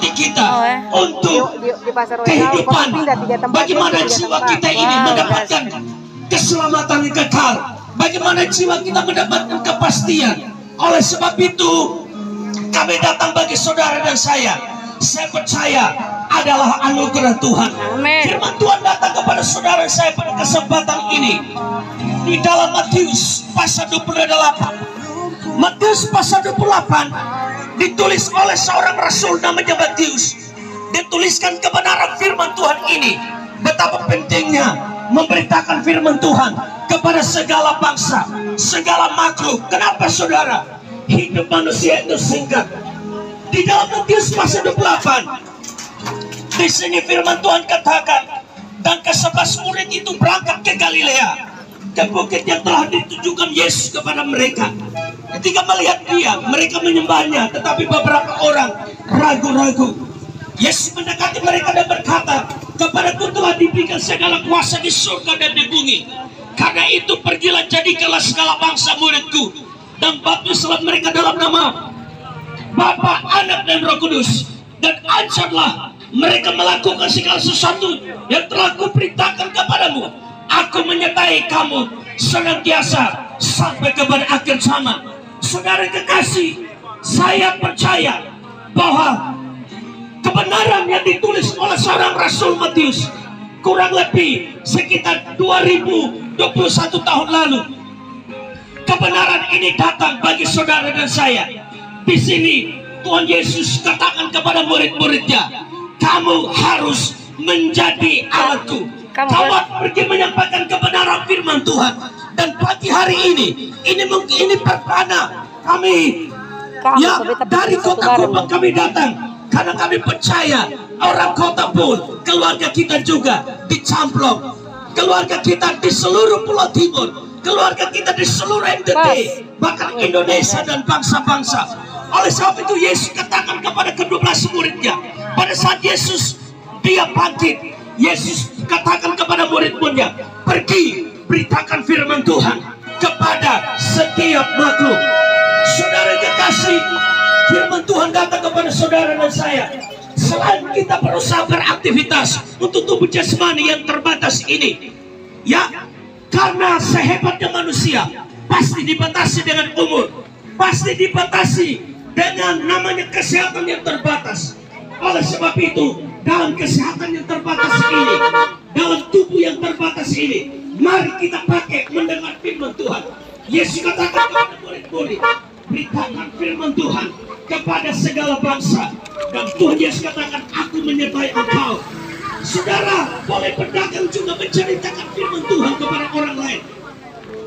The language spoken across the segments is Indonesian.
hati kita untuk kehidupan. Bagaimana jiwa kita ini mendapatkan keselamatan yang kekal, bagaimana jiwa kita mendapatkan kepastian. Oleh sebab itu kami datang bagi saudara dan saya percaya adalah anugerah Tuhan. Firman Tuhan datang kepada saudara saya pada kesempatan ini di dalam Matius pasal 28. Matius pasal 28 ditulis oleh seorang rasul namanya Matius. Dituliskan kebenaran firman Tuhan ini, betapa pentingnya memberitakan firman Tuhan kepada segala bangsa, segala makhluk. Kenapa saudara? Hidup manusia itu singkat. Di dalam Matius pasal 28, di sini firman Tuhan katakan, dan ke-11 murid itu berangkat ke Galilea, ke bukit yang telah ditujukan Yesus kepada mereka. Ketika melihat dia, mereka menyembahnya, tetapi beberapa orang ragu-ragu. Yesus mendekati mereka dan berkata, kepadaku telah diberikan segala kuasa di surga dan di bumi. Karena itu pergilah, jadikanlah segala bangsa muridku, dan baptislah mereka dalam nama Bapa, Anak, dan Roh Kudus, dan ajarlah mereka melakukan segala sesuatu yang telah kuperintahkan kepadamu. Aku menyertai kamu senantiasa sampai kepada akhir zaman. Saudara kekasih, saya percaya bahwa kebenaran yang ditulis oleh seorang Rasul Matius kurang lebih sekitar 2021 tahun lalu, kebenaran ini datang bagi saudara dan saya. Di sini Tuhan Yesus katakan kepada murid-muridnya, kamu harus menjadi alatku. Kamu pergi menyampaikan kebenaran firman Tuhan. Dan pagi hari ini mungkin ini perdana kami ya dari kota Kupang kami datang, karena kami percaya orang kota pun, keluarga kita juga dicamplok, keluarga kita di seluruh Pulau Timur, keluarga kita di seluruh NTT, bahkan Indonesia dan bangsa-bangsa. Oleh sebab itu Yesus katakan kepada ke-12 muridnya, pada saat Yesus dia bangkit, Yesus katakan kepada murid-muridnya, pergi beritakan firman Tuhan kepada setiap makhluk. Saudara kekasih, firman Tuhan datang kepada saudara dan saya. Selain kita berusaha beraktivitas untuk tubuh jasmani yang terbatas ini, ya, karena sehebatnya manusia pasti dibatasi dengan umur, pasti dibatasi dengan namanya kesehatan yang terbatas. Oleh sebab itu, dalam kesehatan yang terbatas ini, dalam tubuh yang terbatas ini, mari kita pakai mendengar firman Tuhan. Yesus katakan kepada murid-murid, beritakan firman Tuhan kepada segala bangsa. Dan Tuhan Yesus katakan, aku menyertai engkau. Saudara boleh berdagang juga menceritakan firman Tuhan kepada orang lain.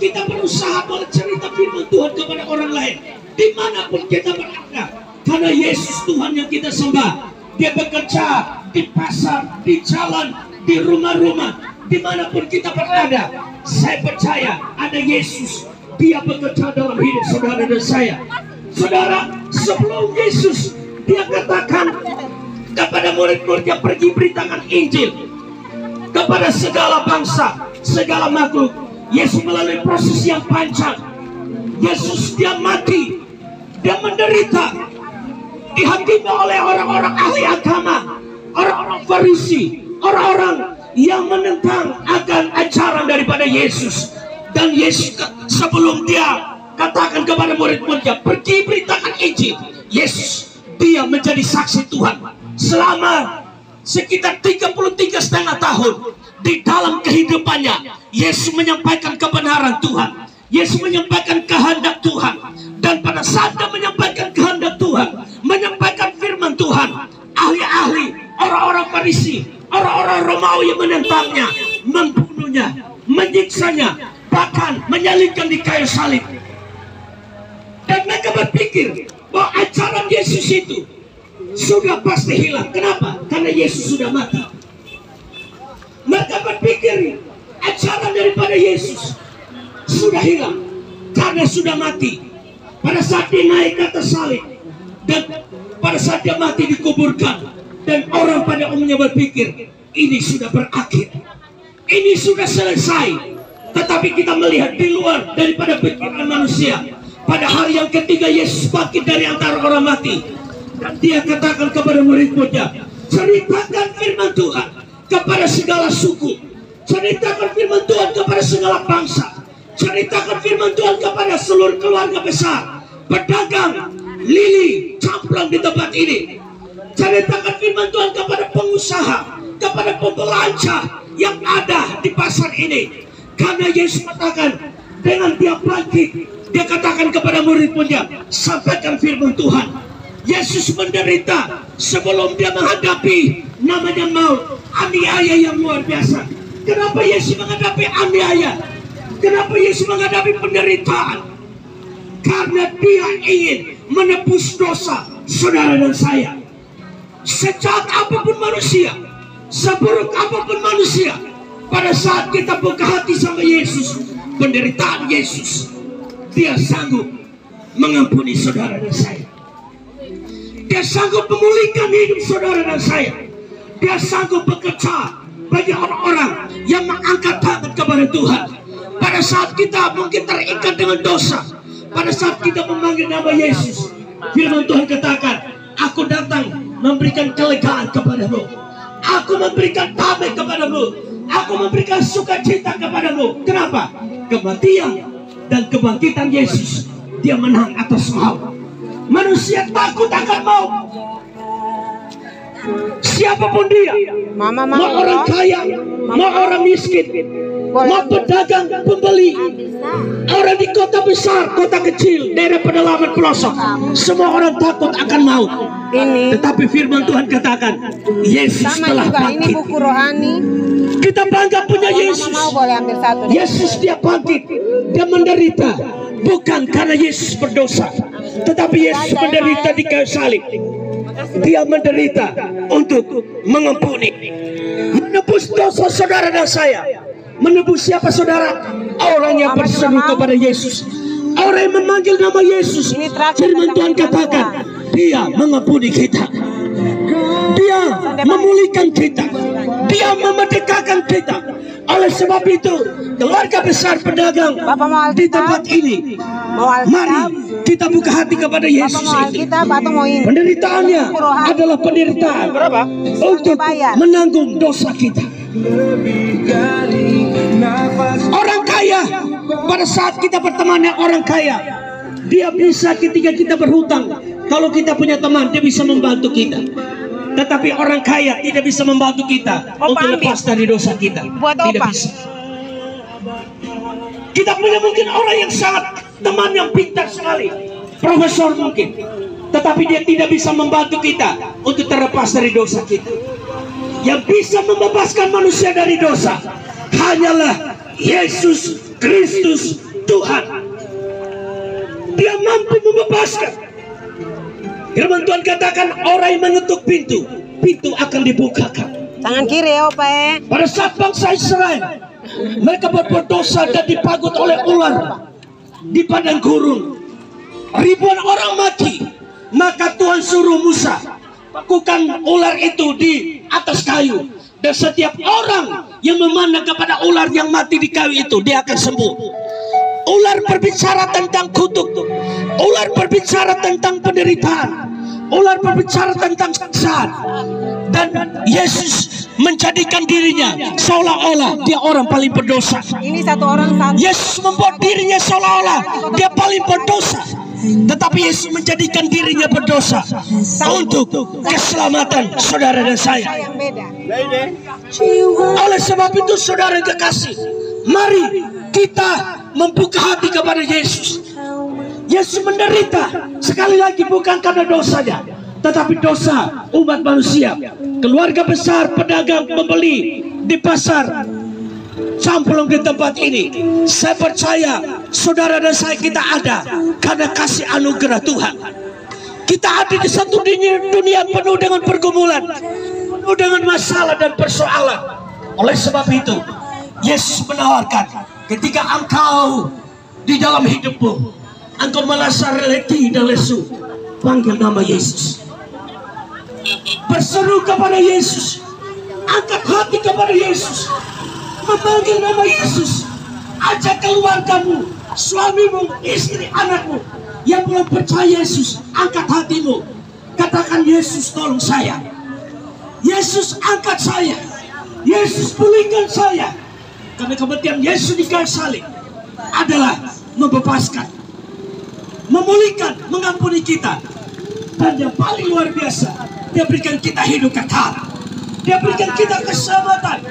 Kita berusaha boleh cerita firman Tuhan kepada orang lain, dimanapun kita berada. Karena Yesus Tuhan yang kita sembah, dia bekerja di pasar, di jalan, di rumah-rumah, dimanapun kita berada. Saya percaya ada Yesus, dia bekerja dalam hidup saudara dan saya. Saudara, sebelum Yesus dia katakan kepada murid-muridnya, pergi beritakan Injil kepada segala bangsa, segala makhluk. Yesus melalui proses yang panjang. Yesus dia mati, dia menderita, dihakimi oleh orang-orang ahli agama, orang-orang Farisi, orang-orang yang menentang akan ajaran daripada Yesus. Dan Yesus sebelum dia katakan kepada murid-muridnya, pergi beritakan Injil, Yesus dia menjadi saksi Tuhan selama sekitar 33,5 tahun. Di dalam kehidupannya Yesus menyampaikan kebenaran Tuhan, Yesus menyampaikan kehendak Tuhan. Dan pada saat dia menyampaikan kehendak Tuhan, menyampaikan firman Tuhan, ahli-ahli, orang-orang Farisi, orang-orang Romawi yang menentangnya, membunuhnya, menyiksanya, bahkan menyalibkan di kayu salib. Dan mereka berpikir bahwa ajaran Yesus itu sudah pasti hilang. Kenapa? Karena Yesus sudah mati. Mereka berpikir ajaran daripada Yesus sudah hilang karena sudah mati. Pada saat dia naik ke atas salib, dan pada saat dia mati dikuburkan, dan orang pada umumnya berpikir ini sudah berakhir, ini sudah selesai. Tetapi kita melihat di luar daripada pikiran manusia, pada hari yang ketiga Yesus bangkit dari antara orang mati. Dan dia katakan kepada murid-muridnya, ceritakan firman Tuhan kepada segala suku, ceritakan firman Tuhan kepada segala bangsa, ceritakan firman Tuhan kepada seluruh keluarga besar, pedagang lili camplang di tempat ini. Ceritakan firman Tuhan kepada pengusaha, kepada pembelanja yang ada di pasar ini. Karena Yesus katakan, dengan dia bangkit, dia katakan kepada murid-muridnya, sampaikan firman Tuhan. Yesus menderita sebelum dia menghadapi namanya maut, aniaya yang luar biasa. Kenapa Yesus menghadapi aniaya? Kenapa Yesus menghadapi penderitaan? Karena dia ingin menebus dosa saudara dan saya. Sejahat apapun manusia, seburuk apapun manusia, pada saat kita buka hati sama Yesus, penderitaan Yesus, dia sanggup mengampuni saudara dan saya. Dia sanggup memulihkan hidup saudara dan saya. Dia sanggup bekerja bagi orang-orang yang mengangkat tangan kepada Tuhan. Pada saat kita mungkin terikat dengan dosa, pada saat kita memanggil nama Yesus, firman Tuhan katakan, aku datang memberikan kelegaan kepadamu, aku memberikan damai kepadamu, aku memberikan sukacita kepadamu. Kenapa? Kematian dan kebangkitan Yesus, dia menang atas maut. Manusia takut akan maut. Siapapun dia, mau orang kaya, mau orang miskin, mau pedagang, pembeli, orang di kota besar, kota kecil, daerah pedalaman pelosok, semua orang takut akan maut. Tetapi firman Tuhan katakan, Yesus telah bangkit. Ini buku rohani. Kita bangga punya Yesus. Yesus dia bangkit, dia menderita, bukan karena Yesus berdosa, tetapi Yesus menderita di kayu salib. Dia menderita untuk mengampuni, menebus dosa saudara dan saya. Menebus siapa saudara? Orang yang berseru kepada Yesus, orang yang memanggil nama Yesus. Firman Tuhan katakan, dia mengampuni kita, dia memulihkan kita, dia memerdekakan kita. Oleh sebab itu, keluarga besar pedagang di tempat ini, mari kita buka hati kepada Yesus itu. Penderitaannya adalah penderitaan untuk menanggung dosa kita. Orang kaya, pada saat kita berteman dengan orang kaya, dia bisa ketika kita berhutang, kalau kita punya teman, dia bisa membantu kita. Tetapi orang kaya tidak bisa membantu kita untuk lepas dari dosa kita. Tidak bisa. Kita punya mungkin orang yang sangat teman yang pintar sekali, profesor mungkin, tetapi dia tidak bisa membantu kita untuk terlepas dari dosa kita. Yang bisa membebaskan manusia dari dosa hanyalah Yesus Kristus Tuhan. Dia mampu membebaskan. Firman Tuhan katakan, orang yang mengetuk pintu, pintu akan dibukakan. Tangan kiri ya Pak. Pada saat bangsa Israel, mereka berbuat dosa dan dipagut oleh ular di padang gurun, ribuan orang mati. Maka Tuhan suruh Musa lakukan ular itu di atas kayu, dan setiap orang yang memandang kepada ular yang mati di kayu itu, dia akan sembuh. Ular berbicara tentang kutuk, ular berbicara tentang penderitaan, ular berbicara tentang siksaan. Dan Yesus menjadikan dirinya seolah-olah dia orang paling berdosa. Ini satu orang satu. Yesus membuat dirinya seolah-olah dia paling berdosa, tetapi Yesus menjadikan dirinya berdosa untuk keselamatan saudara dan saya. Oleh sebab itu saudara yang kekasih, mari kita membuka hati kepada Yesus. Yesus menderita sekali lagi bukan karena dosanya, tetapi dosa umat manusia. Keluarga besar, pedagang, pembeli di pasar Camplong di tempat ini, saya percaya saudara dan saya kita ada karena kasih anugerah Tuhan. Kita ada di satu dunia penuh dengan pergumulan, penuh dengan masalah dan persoalan. Oleh sebab itu Yesus menawarkan, ketika engkau di dalam hidupmu engkau merasa letih dan lesu, panggil nama Yesus, berseru kepada Yesus, angkat hati kepada Yesus, memanggil nama Yesus. Ajak keluargamu, suamimu, istri, anakmu yang belum percaya Yesus, angkat hatimu, katakan, Yesus tolong saya, Yesus angkat saya, Yesus pulihkan saya. Karena kematian Yesus di kayu salib adalah membebaskan, memulihkan, mengampuni kita. Dan yang paling luar biasa, Dia berikan kita hidup kekal. Dia berikan kita keselamatan.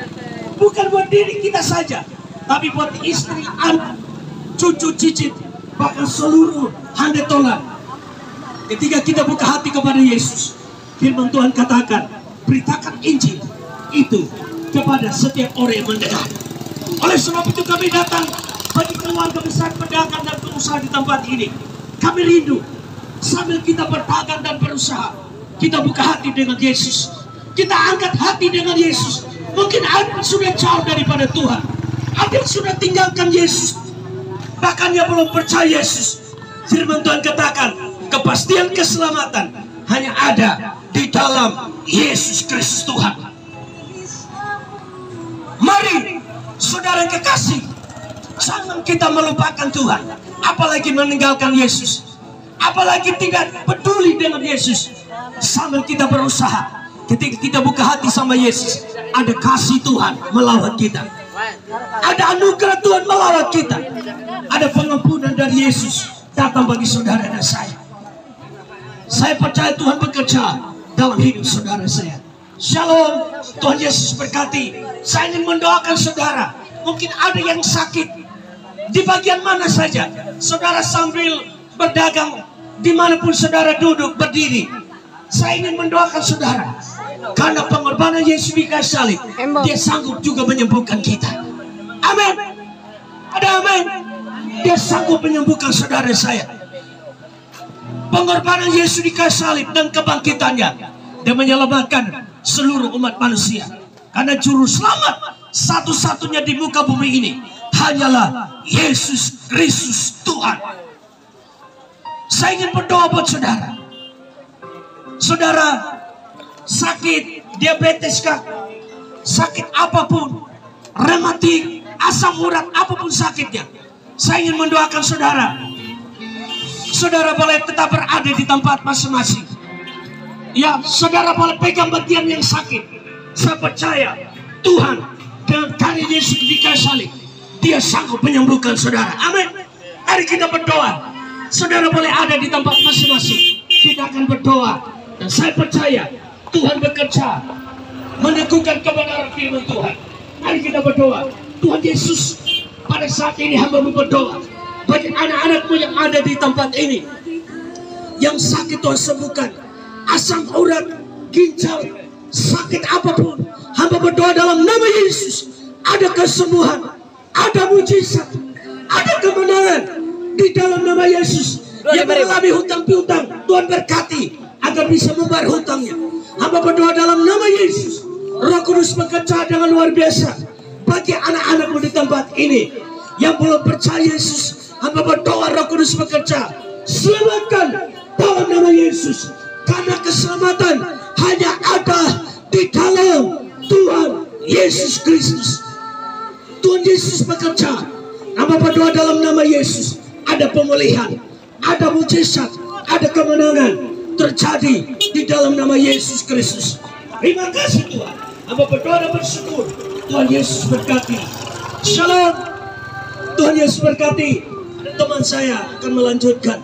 Bukan buat diri kita saja, tapi buat istri, anak, cucu, cicit, bahkan seluruh handetolan. Ketika kita buka hati kepada Yesus, firman Tuhan katakan, beritakan Injil itu kepada setiap orang yang mendengar. Oleh sebab itu kami datang bagi keluarga besar pedagang dan pengusaha di tempat ini. Kami rindu sambil kita berdagang dan berusaha, kita buka hati dengan Yesus. Kita angkat hati dengan Yesus. Mungkin ada yang sudah jauh daripada Tuhan, ada yang sudah tinggalkan Yesus, bahkan yang belum percaya Yesus. Firman Tuhan katakan, kepastian keselamatan hanya ada di dalam Yesus Kristus Tuhan. Mari saudara yang kekasih, jangan kita melupakan Tuhan, apalagi meninggalkan Yesus, apalagi tidak peduli dengan Yesus. Sambil kita berusaha, ketika kita buka hati sama Yesus, ada kasih Tuhan melawat kita, ada anugerah Tuhan melawat kita, ada pengampunan dari Yesus datang bagi saudara dan saya. Saya percaya Tuhan bekerja dalam hidup saudara saya. Shalom, Tuhan Yesus berkati. Saya ingin mendoakan saudara. Mungkin ada yang sakit di bagian mana saja, saudara sambil berdagang, dimanapun saudara duduk, berdiri. Saya ingin mendoakan saudara, karena pengorbanan Yesus di kayu salib, Dia sanggup juga menyembuhkan kita. Amin. Ada amin. Dia sanggup menyembuhkan saudara saya. Pengorbanan Yesus di kayu salib dan kebangkitannya, Dia menyelamatkan seluruh umat manusia. Karena juru selamat satu-satunya di muka bumi ini hanyalah Yesus Kristus Tuhan. Saya ingin berdoa buat saudara. Saudara sakit diabetes kah, sakit apapun, rematik, asam urat, apapun sakitnya, saya ingin mendoakan saudara. Saudara boleh tetap berada di tempat masing-masing. Ya, saudara boleh pegang bagian yang sakit. Saya percaya Tuhan dengan karya Yesus di kayu salib, Dia sanggup menyembuhkan saudara. Amin. Mari kita berdoa. Saudara boleh ada di tempat masing-masing. Kita akan berdoa. Dan saya percaya Tuhan bekerja meneguhkan kebenaran firman Tuhan. Mari kita berdoa. Tuhan Yesus, pada saat ini hamba-Mu berdoa bagi anak-anak-Mu yang ada di tempat ini, yang sakit Tuhan sembuhkan. Asam urat, ginjal, sakit apapun, hamba berdoa dalam nama Yesus, ada kesembuhan, ada mujizat, ada kemenangan di dalam nama Yesus. Yang mengalami hutang piutang, Tuhan berkati agar bisa membayar hutangnya. Hamba berdoa dalam nama Yesus, Roh Kudus bekerja dengan luar biasa bagi anak-anak-Mu di tempat ini yang belum percaya Yesus. Hamba berdoa Roh Kudus bekerja, selamatkan dalam nama Yesus, karena keselamatan hanya ada di dalam Tuhan Yesus Kristus. Tuhan Yesus bekerja. Hamba berdoa dalam nama Yesus, ada pemulihan, ada mujizat, ada kemenangan terjadi di dalam nama Yesus Kristus. Terima kasih Tuhan. Hamba berdoa dan bersyukur. Tuhan Yesus berkati. Shalom. Tuhan Yesus berkati. Teman saya akan melanjutkan.